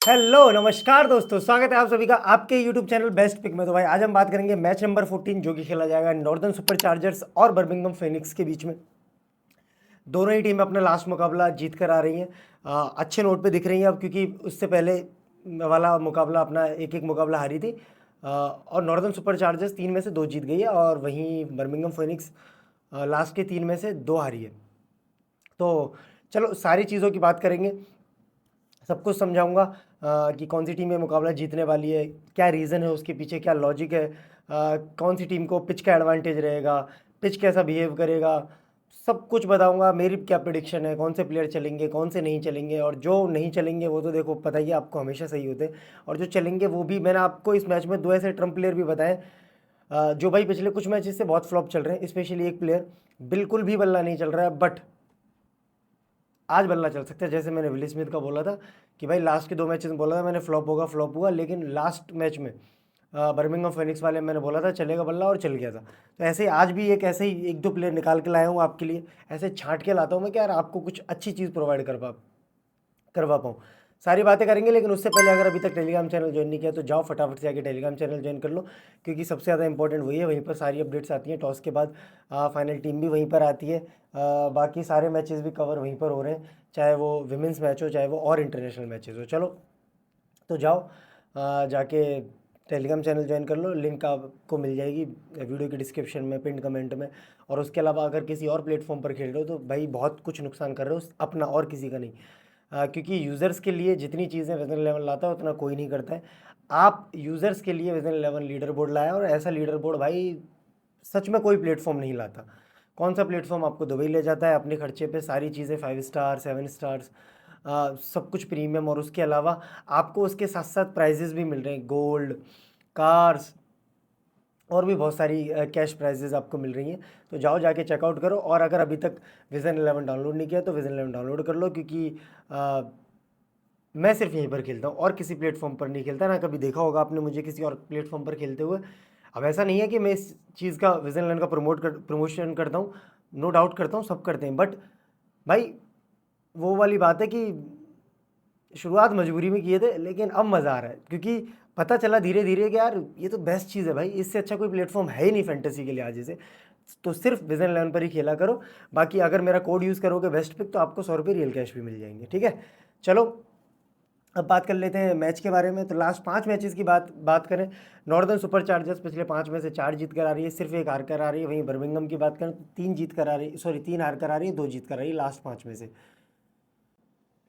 Hello नमस्कार दोस्तों, स्वागत है आप सभी का आपके यूट्यूब चैनल बेस्ट पिक में। तो भाई आज हम बात करेंगे मैच नंबर 14 जो कि खेला जाएगा नॉर्दर्न सुपर चार्जर्स और बर्मिंघम फेनिक्स के बीच में। दोनों ही टीमें अपना लास्ट मुकाबला जीत कर आ रही हैं। अच्छे नोट पे दिख रही हैं अब, क्योंकि उससे पहले वाला मुकाबला अपना एक एक मुकाबला हारी थी। और नॉर्दर्न सुपर चार्जर्स 3 में से 2 जीत गई है और वहीं बर्मिंघम फेनिक्स लास्ट के 3 में से 2 हारी है। तो चलो सारी चीज़ों की बात करेंगे, सब कुछ समझाऊंगा कि कौन सी टीम ये मुकाबला जीतने वाली है, क्या रीज़न है उसके पीछे, क्या लॉजिक है, कौन सी टीम को पिच का एडवांटेज रहेगा, पिच कैसा बिहेव करेगा, सब कुछ बताऊंगा। मेरी क्या प्रिडिक्शन है, कौन से प्लेयर चलेंगे कौन से नहीं चलेंगे, और जो नहीं चलेंगे वो तो देखो पता ही है आपको, हमेशा सही होते हैं। और जो चलेंगे वो भी मैंने आपको इस मैच में 2 ऐसे ट्रम्प प्लेयर भी बताए जो भाई पिछले कुछ मैचेस से बहुत फ्लॉप चल रहे हैं। स्पेशली एक प्लेयर बिल्कुल भी बल्ला नहीं चल रहा है, बट आज बल्ला चल सकता है। जैसे मैंने विली स्मिथ का बोला था कि भाई लास्ट के 2 मैचेस में बोला था मैंने फ्लॉप होगा फ्लॉप हुआ, लेकिन लास्ट मैच में बर्मिंघम फेनिक्स वाले मैंने बोला था चलेगा बल्ला और चल गया था। तो ऐसे ही आज भी एक ऐसे ही 1-2 प्लेयर निकाल के लाया हूँ आपके लिए। ऐसे छांट के लाता हूँ मैं कि यार आपको कुछ अच्छी चीज़ प्रोवाइड करवा पाऊँ। सारी बातें करेंगे, लेकिन उससे पहले अगर अभी तक टेलीग्राम चैनल ज्वाइन नहीं किया तो जाओ फटाफट से आके टेलीग्राम चैनल ज्वाइन कर लो, क्योंकि सबसे ज़्यादा इंपॉर्टेंट वही है। वहीं पर सारी अपडेट्स आती हैं, टॉस के बाद फाइनल टीम भी वहीं पर आती है। बाकी सारे मैचेस भी कवर वहीं पर हो रहे हैं, चाहे वो विमेंस मैच हो चाहे वो और इंटरनेशनल मैचेस हो। चलो तो जाओ जाके टेलीग्राम चैनल ज्वाइन कर लो, लिंक आपको मिल जाएगी वीडियो की डिस्क्रिप्शन में, पिन कमेंट में। और उसके अलावा अगर किसी और प्लेटफॉर्म पर खेल रहे हो तो भाई बहुत कुछ नुकसान कर रहे हो अपना और किसी का नहीं। क्योंकि यूज़र्स के लिए जितनी चीज़ें विजन 11 लाता है उतना कोई नहीं करता है। आप यूज़र्स के लिए विजन 11 लीडर बोर्ड लाया, और ऐसा लीडर बोर्ड भाई सच में कोई प्लेटफॉर्म नहीं लाता। कौन सा प्लेटफॉर्म आपको दुबई ले जाता है अपने खर्चे पे, सारी चीज़ें 5 स्टार 7 स्टार्स, सब कुछ प्रीमियम, और उसके अलावा आपको उसके साथ साथ प्राइजेस भी मिल रहे हैं, गोल्ड, कार्स, और भी बहुत सारी कैश प्राइजेस आपको मिल रही हैं। तो जाओ जाके चेकआउट करो। और अगर अभी तक विजन 11 डाउनलोड नहीं किया तो विजन 11 डाउनलोड कर लो, क्योंकि मैं सिर्फ यहीं पर खेलता हूँ और किसी प्लेटफॉर्म पर नहीं खेलता। ना कभी देखा होगा आपने मुझे किसी और प्लेटफॉर्म पर खेलते हुए। अब ऐसा नहीं है कि मैं इस चीज़ का विजन 11 का प्रमोशन करता हूँ, नो डाउट करता हूँ, सब करते हैं, बट भाई वो वाली बात है कि शुरुआत मजबूरी में किए थे, लेकिन अब मज़ा आ रहा है, क्योंकि पता चला धीरे धीरे कि यार ये तो बेस्ट चीज़ है भाई, इससे अच्छा कोई प्लेटफॉर्म है ही नहीं फैंटेसी के लिहाज से। तो सिर्फ विजन 11 पर ही खेला करो। बाकी अगर मेरा कोड यूज़ करोगे बेस्ट पिक तो आपको 100 रुपये रियल कैश भी मिल जाएंगे, ठीक है। चलो अब बात कर लेते हैं मैच के बारे में। तो लास्ट 5 मैचेस की बात करें, नॉर्दर्न सुपर चार्जर्स पिछले 5 में से 4 जीत कर आ रही है, सिर्फ 1 हार कर आ रही है। वहीं बर्मिंघम की बात करें तो 3 जीत कर आ रही, सॉरी 3 हार कर आ रही है, 2 जीत कर आ रही है लास्ट 5 में से।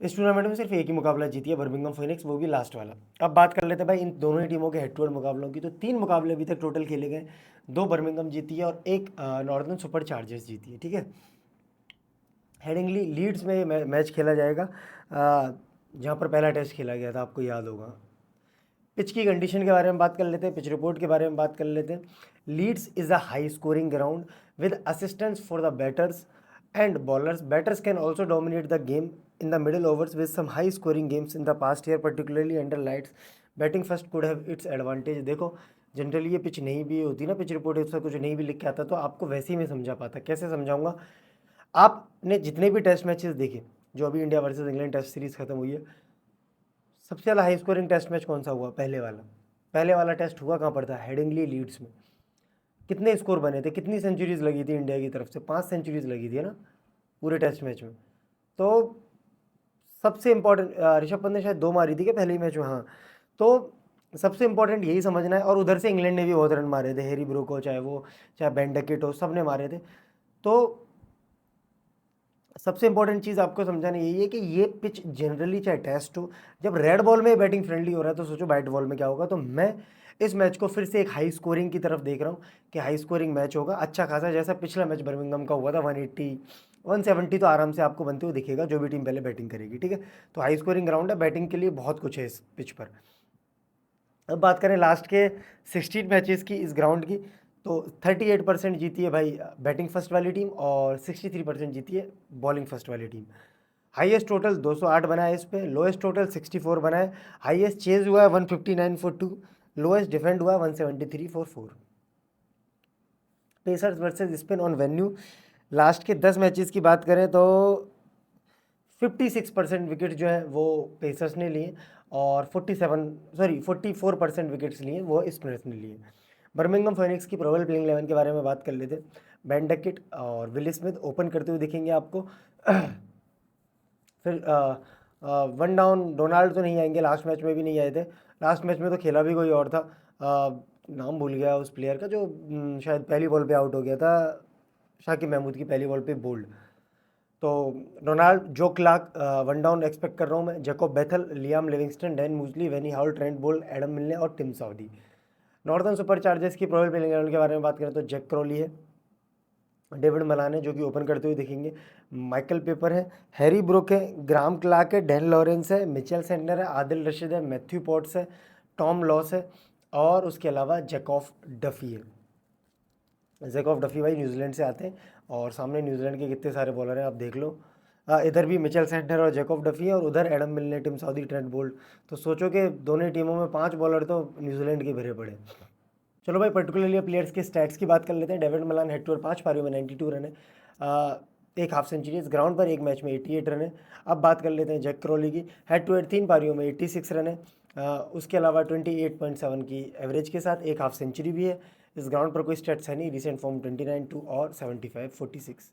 इस टूर्नामेंट में सिर्फ एक ही मुकाबला जीती है बर्मिंघम फेनिक्स, वो भी लास्ट वाला। अब बात कर लेते हैं भाई इन दोनों ही टीमों के हेड टू हेड मुकाबलों की। तो 3 मुकाबले अभी तक टोटल खेले गए, 2 बर्मिंघम जीती है और 1 नॉर्दर्न सुपर चार्जर्स जीती है, ठीक है। हेडिंगली लीड्स में मैच खेला जाएगा, जहाँ पर पहला टेस्ट खेला गया था, आपको याद होगा। पिच की कंडीशन के बारे में बात कर लेते हैं, पिच रिपोर्ट के बारे में बात कर लेते हैं। Leeds is a high scoring ground with assistance for the batters and bowlers. Batters can also dominate the game in the middle overs with some high scoring games in the past year, particularly under lights. Batting first could have its advantage. देखो generally ये pitch नहीं भी होती ना, pitch report इसका कुछ नहीं भी लिख के आता तो आपको वैसे ही मैं समझा पाता। कैसे समझाऊंगा, आपने जितने भी टेस्ट मैचेस देखे, जो अभी India versus England test series खत्म हुई है, सबसे ज़्यादा हाई स्कोरिंग टेस्ट मैच कौन सा हुआ? पहले वाला टेस्ट हुआ कहाँ पर था? हेडिंगली लीड्स में। कितने स्कोर बने थे, कितनी सेंचुरीज लगी थी इंडिया की तरफ से? 5 सेंचुरीज लगी थी, है ना, पूरे टेस्ट मैच में। तो सबसे इंपॉर्टेंट, ऋषभ पंत ने शायद 2 मारी थी क्या पहले ही मैच में? हाँ। तो सबसे इंपॉर्टेंट यही समझना है। और उधर से इंग्लैंड ने भी बहुत रन मारे थे, हैरी ब्रूक हो चाहे बेन डकेट हो, सब ने मारे थे। तो सबसे इंपॉर्टेंट चीज़ आपको समझाना यही है कि ये पिच जनरली चाहे टेस्ट हो, जब रेड बॉल में बैटिंग फ्रेंडली हो रहा है तो सोचो वाइट बॉल में क्या होगा। तो मैं इस मैच को फिर से एक हाई स्कोरिंग की तरफ देख रहा हूँ कि हाई स्कोरिंग मैच होगा अच्छा खासा, जैसा पिछला मैच बर्मिंघम का हुआ था। 180 170 तो आराम से आपको बनते हुए दिखेगा, जो भी टीम पहले बैटिंग करेगी, ठीक है। तो हाई स्कोरिंग ग्राउंड है, बैटिंग के लिए बहुत कुछ है इस पिच पर। अब बात करें लास्ट के 16 मैचेस की इस ग्राउंड की, तो 38% जीती है भाई बैटिंग फर्स्ट वाली टीम, और 63% जीती है बॉलिंग फर्स्ट वाली टीम। हाईएस्ट टोटल 208 बना है इस पे, लोएस्ट टोटल 64 बना है। हाईएस्ट चेज हुआ है 159 फॉर 2, लोएस्ट डिफेंड हुआ है 173 for 4। Pacers versus spin on venue, last के 10 मैचेस की बात करें तो 56% विकेट जो है वो पेसर्स ने लिए, और 44% विकेट्स लिए वो स्पिनर्स ने लिए। बर्मिंघम फेनिक्स की प्रोबेबल प्लेइंग 11 के बारे में बात कर लेते। बेन डकेट और विल स्मिथ ओपन करते हुए दिखेंगे आपको। फिर वन डाउन डोनाल्ड तो नहीं आएंगे, लास्ट मैच में भी नहीं आए थे। लास्ट मैच में तो खेला भी कोई और था, नाम भूल गया उस प्लेयर का जो शायद पहली बॉल पे आउट हो गया था, शाकिब महमूद की पहली बॉल पे बोल्ड। तो डोनाल्ड, जो क्लार्क, वन डाउन एक्सपेक्ट कर रहा हूँ मैं। Jacob Bethell, Liam Livingstone, Dan Mousley, Benny Howell, Trent Boult, Adam Milne और Tim Southee. Northern Superchargers की प्रोबेबल प्लेइंग 11 के बारे में बात करें तो जैक क्रॉली है, डेविड मलान है जो कि ओपन करते हुए दिखेंगे, माइकल पेपर है, हैरी ब्रुक है, ग्राहम क्लार्क है, डैन लॉरेंस है, मिचेल सेंटनर है, आदिल रशीद है, मैथ्यू पॉट्स है, टॉम लॉस है और उसके अलावा जैकॉफ डफी है। जैकॉफ डफी भाई न्यूजीलैंड से आते हैं और सामने न्यूजीलैंड के कितने सारे बॉलर हैं आप देख लो। इधर भी मिचेल सेंटनर और जैकॉफ डफी है और उधर एडम मिलने, टिम साउदी, ट्रेंट बोल्ट। तो सोचो कि दोनों ही टीमों में 5 बॉलर तो न्यूजीलैंड के भरे पड़े। चलो भाई पर्टिकुलरली प्लेयर्स के स्टैट्स की बात कर लेते हैं। डेविड मलान हेड टू 5 पारियों में 92 रन है, एक हाफ सेंचुरी इस ग्राउंड पर, एक मैच में 88 रन है। अब बात कर लेते हैं जैक क्रॉली की। हेड टू हेड 3 पारियों में 86 रन है, उसके अलावा 28.7 की एवरेज के साथ एक हाफ सेंचुरी भी है। इस ग्राउंड पर कोई स्टैट्स है नहीं, रिसेंट फॉर्म 29-2 और 75-46।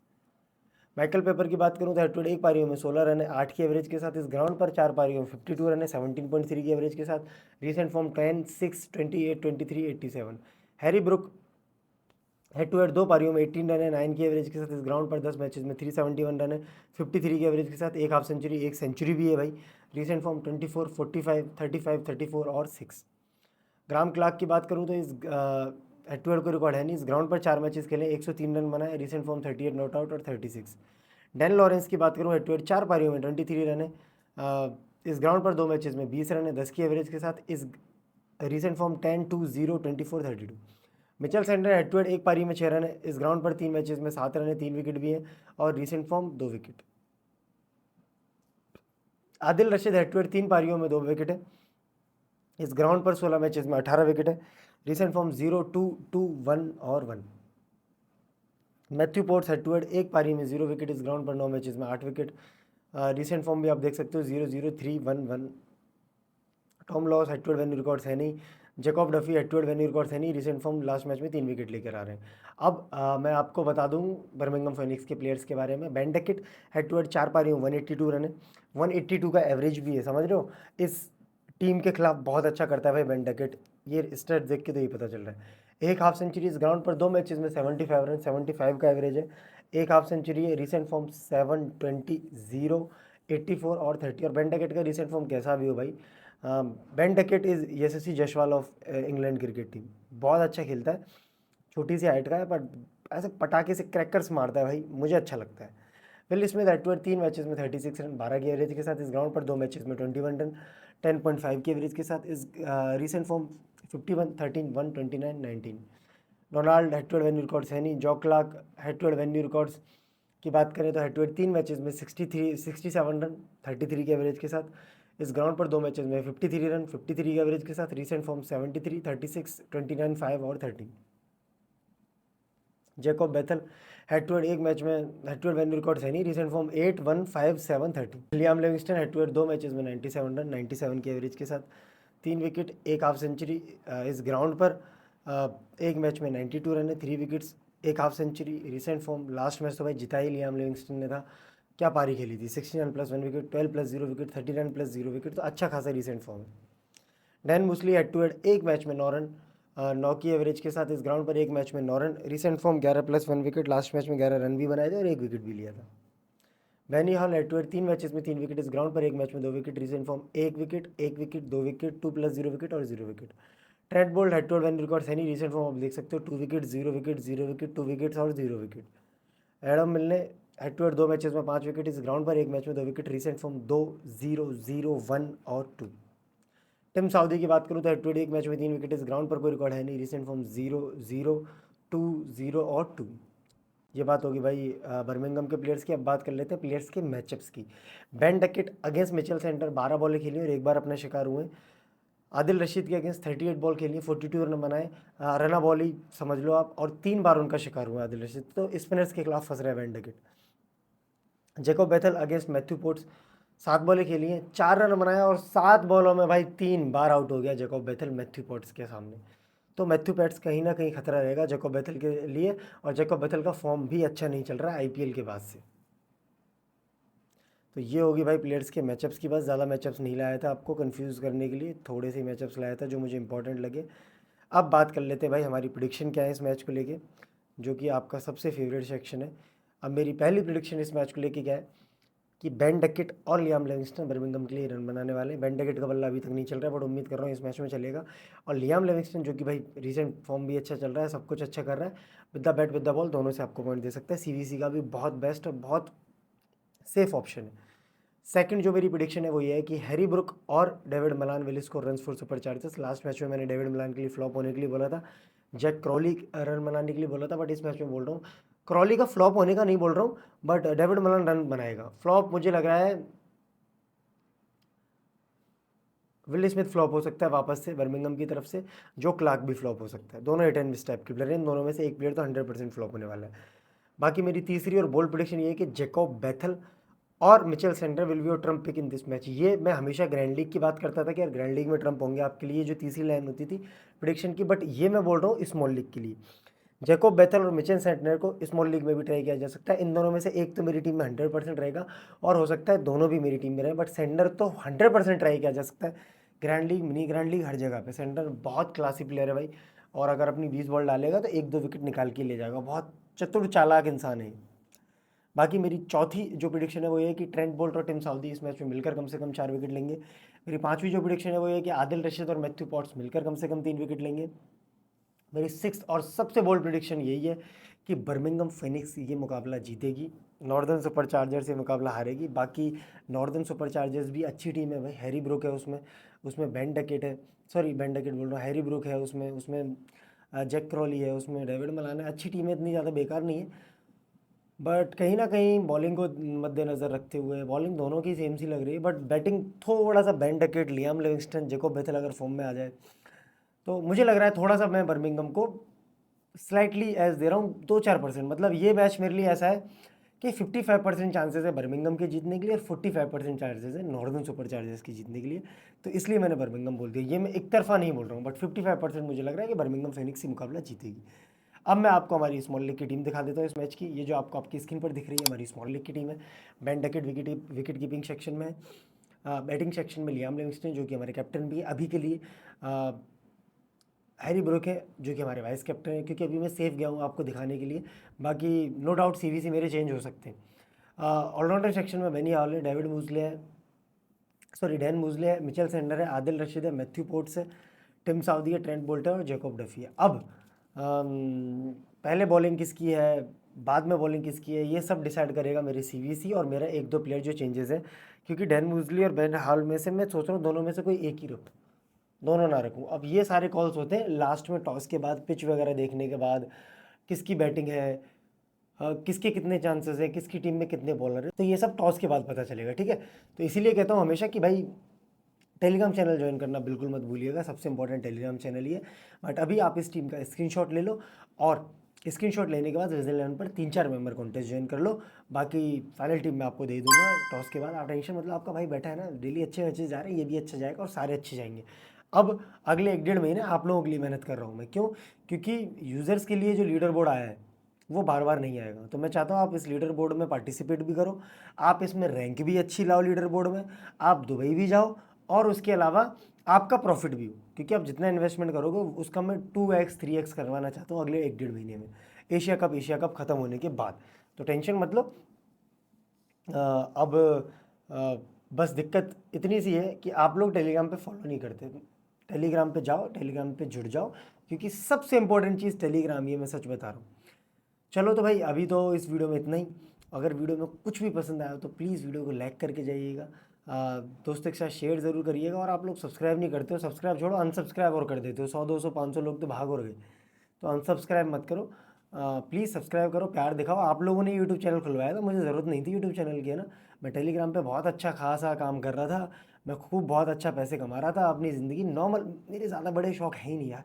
माइकल पेपर की बात करूं तो हेड टू हेड 1 पारियों में 16 रन है, 8 की एवरेज के साथ। इस ग्राउंड पर 4 पारियों में 52 रन है, 17.3 की एवरेज के साथ। Recent form 10-6, 28, 23, 87। Harry Brook head to head 2 पारियों में 18 रन है, 9 की एवरेज के साथ। इस ग्राउंड पर 10 मैचेस में 371 रन है, 53 की एवरेज के साथ। एक हाफ सेंचुरी, एक सेंचुरी भी है भाई। रिसेंट फॉर्म 24, 45, 35, 34 और 6। ग्राहम क्लार्क की बात करूं तो इस हेड टू हेड को रिकॉर्ड है नहीं। इस ग्राउंड पर 4 मैचेस खेले, 103 रन बनाए, रिसेंट फॉर्म 38 नॉट आउट और 36। डैन लॉरेंस की बात करूं, हेड टू हेड 4 पारियों में 23 रन है, इस ग्राउंड पर 2 मैचेस में 20 रन है, 10 की एवरेज के साथ। इस recent form 10-2-0, 24, 32। Mitchell Santner head to head 1 पारी में 6 रन है, इस ग्राउंड पर 3 मैचेस में 7 रन है, 3 विकेट भी है और recent form 2 wicket. Adil Rashid head to head 3 पारियों में 2 विकेट है, इस ग्राउंड पर 16 मैचेस में 18 विकेट है, रिसेंट फॉर्म 0-2-2-1 और 1। Matthew Potts head to head 1 पारी में 0 विकेट, इस ग्राउंड पर 9 मैचेस में 8 विकेट, रिसेंट फॉर्म भी आप देख सकते हो 0-0-3-1-1। Tom Lawes head to head venue records है नहीं। Jacob Duffy head to head venue records है नहीं, रिसेंट फॉर्म लास्ट मैच में 3 विकेट लेकर आ रहे हैं। अब मैं आपको बता दूं बर्मिंघम फेनिक्स के प्लेयर्स के बारे में। Ben Duckett head to head 4 पारियों 182 रन है, 182 का एवरेज भी है, समझ रहे हो। इस टीम के खिलाफ बहुत अच्छा करता है भाई बेन डकेट, ये स्टेट देख के तो ये पता चल रहा है। एक हाफ सेंचुरी इस ग्राउंड पर 2 मैचेस में 75 रन, 75 का एवरेज है, एक हाफ सेंचुरी है। रिसेंट फॉर्म 7-20, 0, 84 और 30। और बेन डकेट का रिसेंट फॉर्म कैसा भी हो भाई, Ben Duckett is Yashasvi Jaiswal of England cricket team. बहुत अच्छा खेलता है, छोटी सी हाइट का है पर ऐसे पटाखे से क्रैकर्स मारता है भाई, मुझे अच्छा लगता है। Will Smith head to head 3 matches में 36 रन, 12 की एवरेज के साथ। इस ग्राउंड पर 2 मैचेस में 21 रन, 10.5 की एवरेज के साथ। इस recent form 51, 13, 1, 29, 19। Donald head to head venue records है नहीं। Jo Clark head to head venue records की बात करें तो हेड टू हेड 3 मैचेस में 67 रन, 33 के एवरेज के साथ। इस ग्राउंड पर 2 मैचेस में 53 रन, 53 के एवरेज के साथ। रिसेंट फॉर्म 73, 36, 29, 5 और 13। Jacob Bethell head to head 1 match में head to head venue records है नहीं, recent form 8, 1, 5, 7, 30। Liam Livingstone head to head 2 matches में 97 रन, 97 के एवरेज के साथ, 3 विकेट, एक हाफ सेंचुरी। इस ग्राउंड पर एक मैच में 92 रन है, 3 विकेट्स, एक half century. Recent form last match तो भाई जिता ही लियाम लिविंगस्टन ने था, क्या पारी खेली थी, 16 run plus 1 wicket, 12 plus 0 wicket, 30 run plus 0 wicket, तो अच्छा खासा रिसेंट फॉर्म है। Dan Mousley head to head 1 match में 9 रन, 9 की एवरेज के साथ। इस ग्राउंड पर 1 मैच में 9 run, recent form 11 plus 1 wicket, last match में 11 रन भी बनाए थे और 1 विकेट भी लिया था। Benny Howell head to head 3 matches में 3 विकेट, इस ग्राउंड पर 1 मैच में 2 wicket, recent form 1 wicket, 1 wicket, 2 wicket, 2 plus 0 wicket और 0 wicket. Trent Boult head to head venue records है नहीं, रिसेंट फॉर्म आप देख सकते हो 2 विकेट, 0 विकेट, 0 विकेट, 2 विकेट्स और 0 विकेट। एडम मिलने हेड टू हेड 2 मैचेस में 5 विकेट, इस ग्राउंड पर 1 मैच में 2 विकेट, रिसेंट फॉर्म 2, 0, 0, 1 और 2। टिम साउदी की बात करूँ तो हेड टू हेड 1 मैच में 3 विकेट, इस ग्राउंड पर कोई रिकॉर्ड है नहीं, रिसेंट फॉर्म 0, 0, 2, 0 और 2। ये बात होगी भाई बर्मिंघम के प्लेयर्स की। अब बात कर लेते हैं प्लेयर्स के मैचअप्स की। Ben Duckett against Mitchell centre 12 बॉलें खेली और 1 बार अपने शिकार हुए। आदिल रशीद के अगेंस्ट 38 बॉल खेली, 42 रन बनाए, रना बॉल ही समझ लो आप, और 3 बार उनका शिकार हुआ आदिल रशीद, तो स्पिनर्स के खिलाफ फंस रहे हैं बेन डकेट। जैकोब बेथल अगेंस्ट मैथ्यू पोर्ट्स 7 बॉलें खेली हैं, 4 रन बनाया और 7 बॉलों में भाई 3 बार आउट हो गया जैकब बेथल मैथ्यू पॉट्स के सामने। तो मैथ्यू पैट्स कहीं ना कहीं खतरा रहेगा जैकब बेथल के लिए, और जैकब बेथल का फॉर्म भी अच्छा नहीं चल रहा है आईपीएल के बाद से। तो ये होगी भाई प्लेयर्स के मैचअप्स की बात। ज़्यादा मैचअप्स नहीं लाया था आपको कंफ्यूज करने के लिए, थोड़े से मैचअप्स लाया था जो मुझे इंपॉर्टेंट लगे। अब बात कर लेते हैं भाई हमारी प्रिडिक्शन क्या है इस मैच को लेके, जो कि आपका सबसे फेवरेट सेक्शन है। अब मेरी पहली प्रिडिक्शन इस मैच को लेके क्या है कि बेन डकेट और लियाम लिविंगस्टन बर्मिंघम के लिए रन बनाने वाले हैं। बेन डकेट का बल्ला अभी तक नहीं चल रहा है, बट उम्मीद कर रहा हूँ इस मैच में चलेगा। और लियाम लिविंगस्टन जो कि भाई रिसेंट फॉर्म भी अच्छा चल रहा है, सब कुछ अच्छा कर रहा है, with the bat with the ball दोनों से आपको पॉइंट दे सकता है। सीवीसी का भी बहुत बेस्ट और बहुत सेफ ऑप्शन है। सेकंड जो मेरी प्रिडिक्शन है वो ये है कि हैरी ब्रुक और David Malan will score runs for super chargers. Last match में मैंने डेविड मलान के लिए फ्लॉप होने के लिए बोला था, जैक क्रॉली रन बनाने के लिए बोला था, बट इस मैच में बोल रहा हूँ क्रॉली का फ्लॉप होने का नहीं बोल रहा हूँ, बट डेविड मलान रन बनाएगा। फ्लॉप मुझे लग रहा है विल स्मिथ फ्लॉप हो सकता है वापस से बर्मिंघम की तरफ से, जो क्लार्क भी फ्लॉप हो सकता है। दोनों हिट एंड मिस टाइप के प्लेयर हैं, इन दोनों में से एक प्लेयर तो 100% फ्लॉप होने वाला है। बाकी मेरी तीसरी और बोल्ड प्रेडिक्शन ये है कि जैकब बेथल और Mitchell Santner will be your trump pick in this match. ये मैं हमेशा ग्रैंड लीग की बात करता था कि यार ग्रैंड लीग में ट्रम्प होंगे आपके लिए, जो तीसरी लाइन होती थी प्रेडिक्शन की, बट ये मैं बोल रहा हूँ स्मॉल लीग के लिए। जैकब बेथल और मिचेल सेंटनर को स्मॉल लीग में भी ट्राई किया जा सकता है। इन दोनों में से एक तो मेरी टीम में 100% रहेगा, और हो सकता है दोनों भी मेरी टीम में रहे, बट सेंटर तो 100% ट्राई किया जा सकता है। Grand league, mini grand league, हर जगह पे सेंटर बहुत क्लासी प्लेयर है भाई, और अगर अपनी 20 बॉल डालेगा तो 1-2 विकेट निकाल के ले जाएगा। बहुत चतुर चालाक इंसान है। बाकी मेरी चौथी जो प्रिडिक्शन है वो ये है कि ट्रेंट बोल्ट और टिम साउदी इस मैच में मिलकर कम से कम 4 विकेट लेंगे। मेरी पांचवी जो प्रिडिक्शन है वो ये है कि आदिल रशीद और मैथ्यू पॉट्स मिलकर कम से कम 3 विकेट लेंगे। मेरी सिक्स और सबसे बोल्ड प्रिडिक्शन यही है कि बर्मिंघम फिनिक्स ये मुकाबला जीतेगी, नॉर्दर्न सुपर चार्जर्स ये मुकाबला हारेगी। बाकी नॉर्दर्न सुपर चार्जर्स भी अच्छी टीम है भाई, हैरी ब्रूक है उसमें, उसमें बेन डकेट है, सॉरी बेन डकेट बोल रहा हूँ, हैरी ब्रूक है उसमें, उसमें जैक क्रॉली है, उसमें डेविड मलान है। अच्छी टीम है, इतनी ज़्यादा बेकार नहीं है, बट कहीं ना कहीं बॉलिंग को मद्देनज़र रखते हुए बॉलिंग दोनों की सेम सी लग रही है, बट बैटिंग थोड़ा सा Ben Duckett, Liam Livingstone, Jacob Bethell अगर फॉर्म में आ जाए तो मुझे लग रहा है थोड़ा सा मैं बर्मिंघम को स्लाइटली एज दे रहा हूँ 2-4%। मतलब ये मैच मेरे लिए ऐसा है कि 55% चांसेस है बर्मिंघम के जीतने के लिए और 45% चांसेस है नॉर्दर्न सुपर चार्जर्स की जीतने के लिए। तो इसलिए मैंने बर्मिंघम बोल दिया। ये मैं एक तरफा नहीं बोल रहा हूँ, बट 55% मुझे लग रहा है कि बर्मिंघम फिनिक्स ही मुकाबला जीतेगी। अब मैं आपको हमारी स्मॉल लीग की टीम दिखा देता हूँ इस मैच की। ये जो आपको आपकी स्क्रीन पर दिख रही है हमारी स्मॉल लीग की टीम है। Ben Duckett wicket keeping section में, बैटिंग सेक्शन में लियाम लिविंगस्टन जो कि हमारे कैप्टन भी है अभी के लिए, हैरी ब्रूक है जो कि हमारे वाइस कैप्टन है, क्योंकि अभी मैं सेफ गया हूँ आपको दिखाने के लिए। बाकी नो डाउट सीवीसी मेरे चेंज हो सकते हैं। ऑलराउंडर सेक्शन में बेनी हॉल है, डेविड मूजले है, सॉरी डैन मूजले है, मिचेल सेंडर है, आदिल रशीद है, मैथ्यू पोर्ट्स है, टिम साउदी है, ट्रेंट बोल्ट है और जैकब डफी है। अब पहले बॉलिंग किसकी है, बाद में बॉलिंग किसकी है, ये सब डिसाइड करेगा मेरे सीवीसी और मेरा 1-2 प्लेयर जो चेंजेस है, क्योंकि डैन मूजली और बेन हॉल में से मैं सोच रहा हूँ दोनों में से कोई एक ही रखूँ, दोनों ना रखूँ। अब ये सारे कॉल्स होते हैं लास्ट में टॉस के बाद, पिच वगैरह देखने के बाद, किसकी बैटिंग है, किसके कितने चांसेस है, किसकी टीम में कितने बॉलर है, तो ये सब टॉस के बाद पता चलेगा, ठीक है। तो इसीलिए कहता हूँ हमेशा कि भाई टेलीग्राम चैनल ज्वाइन करना बिल्कुल मत भूलिएगा, सबसे इंपॉर्टेंट टेलीग्राम चैनल ही है। बट अभी आप इस टीम का स्क्रीनशॉट ले लो, और स्क्रीनशॉट लेने के बाद रिजल्ट 11 पर 3-4 मेंबर कॉन्टेस्ट ज्वाइन कर लो। बाकी फाइनल टीम मैं आपको दे दूंगा टॉस के बाद, आप टेंशन, मतलब आपका भाई बैठा है ना, डेली अच्छे मैचेस जा रहे हैं, ये भी अच्छा जाएगा और सारे अच्छे जाएंगे। अब अगले 1-1.5 महीने आप लोगों के लिए मेहनत कर रहा हूँ मैं, क्यों, क्योंकि यूज़र्स के लिए जो लीडर बोर्ड आया है वो बार बार नहीं आएगा। तो मैं चाहता हूँ आप इस लीडर बोर्ड में पार्टिसिपेट भी करो, आप इसमें रैंक भी अच्छी लाओ लीडर बोर्ड में, आप दुबई भी जाओ, और उसके अलावा आपका प्रॉफिट भी हो, क्योंकि आप जितना इन्वेस्टमेंट करोगे उसका मैं 2x 3x करवाना चाहता हूँ अगले 1-1.5 महीने में, एशिया कप ख़त्म होने के बाद। तो टेंशन मतलब अब बस दिक्कत इतनी सी है कि आप लोग टेलीग्राम पे फॉलो नहीं करते। टेलीग्राम पे जाओ, टेलीग्राम पे जुड़ जाओ, क्योंकि सबसे इंपॉर्टेंट चीज़ टेलीग्राम ही है, मैं सच बता रहा हूँ। चलो तो भाई अभी तो इस वीडियो में इतना ही। अगर वीडियो में कुछ भी पसंद आया तो प्लीज़ वीडियो को लाइक करके जाइएगा, दोस्तों के साथ शेयर ज़रूर करिएगा, और आप लोग सब्सक्राइब नहीं करते हो, सब्सक्राइब छोड़ो अनसब्सक्राइब और कर देते हो, 100 200 500 लोग तो भाग और गए। तो अनसब्सक्राइब मत करो, प्लीज़ सब्सक्राइब करो, प्यार दिखाओ। आप लोगों ने यूट्यूब चैनल खुलवाया था, मुझे ज़रूरत नहीं थी यूट्यूब चैनल की, है ना। मैं टेलीग्राम पे बहुत अच्छा खासा काम कर रहा था, मैं खूब बहुत अच्छा पैसे कमा रहा था अपनी ज़िंदगी नॉर्मल, मेरे ज़्यादा बड़े शौक है ही नहीं यार।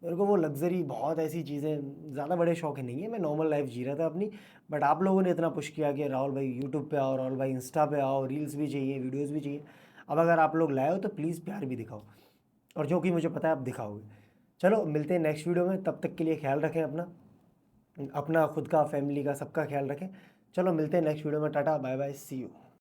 मेरे को वो लग्जरी बहुत ऐसी चीज़ें ज़्यादा बड़े शौक नहीं है, मैं नॉर्मल लाइफ जी रहा था अपनी। बट आप लोगों ने इतना पुश किया कि राहुल भाई यूट्यूब पे आओ, राहुल भाई इंस्टा पे आओ, रील्स भी चाहिए, वीडियोस भी चाहिए। अब अगर आप लोग लाए हो तो प्लीज़ प्यार भी दिखाओ, और जो कि मुझे पता है आप दिखाओगे। चलो मिलते हैं नेक्स्ट वीडियो में, तब तक के लिए ख्याल रखें अपना, अपना खुद का, फैमिली का, सबका ख्याल रखें। चलो मिलते हैं नेक्स्ट वीडियो में, tata bye bye, see you.